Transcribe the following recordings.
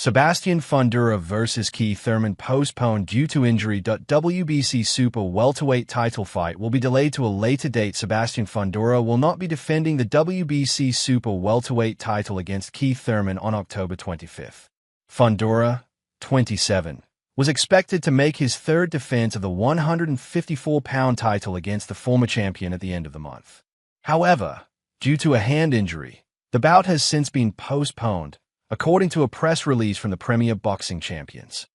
Sebastian Fundora vs. Keith Thurman postponed due to injury. WBC Super welterweight title fight will be delayed to a later date. Sebastian Fundora will not be defending the WBC Super welterweight title against Keith Thurman on October 25th. Fundora, 27, was expected to make his third defense of the 154-pound title against the former champion at the end of the month. However, due to a hand injury, the bout has since been postponed, according to a press release from the Premier Boxing Champions.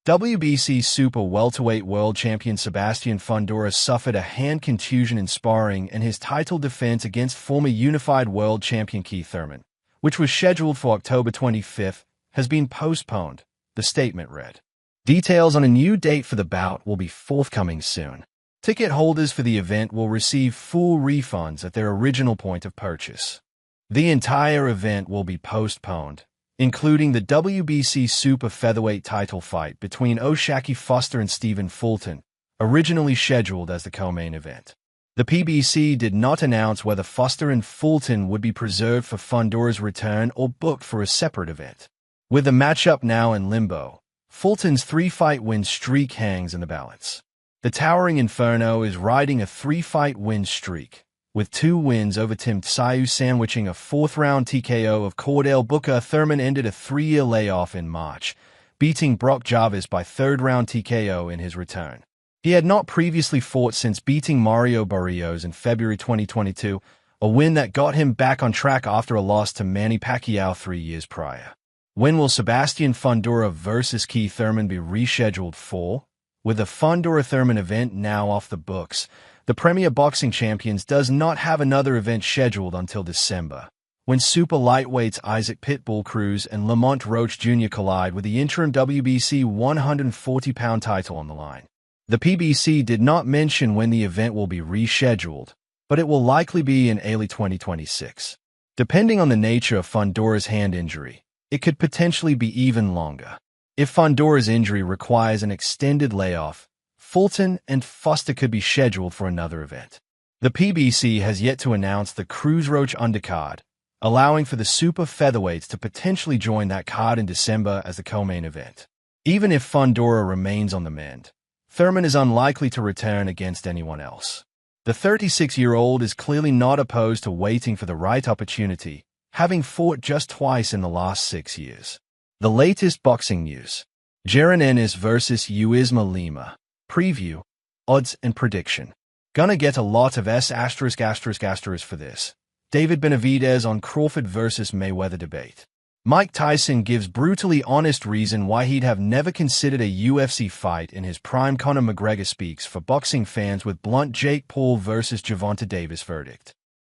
WBC Super welterweight world champion Sebastian Fundora suffered a hand contusion in sparring, and his title defense against former unified world champion Keith Thurman, which was scheduled for October 25th, has been postponed, the statement read. Details on a new date for the bout will be forthcoming soon. Ticket holders for the event will receive full refunds at their original point of purchase. The entire event will be postponed, including the WBC Super Featherweight title fight between O'Shaquie Foster and Stephen Fulton, originally scheduled as the co-main event. The PBC did not announce whether Foster and Fulton would be preserved for Fundora's return or booked for a separate event. With the matchup now in limbo, Fulton's 3-fight win streak hangs in the balance. The towering Inferno is riding a 3-fight win streak, with 2 wins over Tim Tszyu sandwiching a 4th-round TKO of Cordell Booker. Thurman ended a 3-year layoff in March, beating Brock Jarvis by 3rd-round TKO in his return. He had not previously fought since beating Mario Barrios in February 2022, a win that got him back on track after a loss to Manny Pacquiao 3 years prior. When will Sebastian Fundora vs. Keith Thurman be rescheduled for? With the Fundora-Thurman event now off the books, the Premier Boxing Champions does not have another event scheduled until December, when super lightweights Isaac Pitbull Cruz and Lamont Roach Jr. collide with the interim WBC 140-pound title on the line. The PBC did not mention when the event will be rescheduled, but it will likely be in early 2026. Depending on the nature of Fundora's hand injury, it could potentially be even longer. If Fundora's injury requires an extended layoff, Fulton and Foster could be scheduled for another event. The PBC has yet to announce the Cruz-Roach undercard, allowing for the super featherweights to potentially join that card in December as the co-main event. Even if Fundora remains on the mend, Thurman is unlikely to return against anyone else. The 36-year-old is clearly not opposed to waiting for the right opportunity, having fought just twice in the last 6 years. The latest boxing news: Jaron Ennis vs. Uisma Lima. Preview, odds and prediction. Gonna get a lot of S*** for this. David Benavidez on Crawford vs. Mayweather debate. Mike Tyson gives brutally honest reason why he'd have never considered a UFC fight in his prime. Conor McGregor speaks for boxing fans with blunt Jake Paul vs. Gervonta Davis verdict.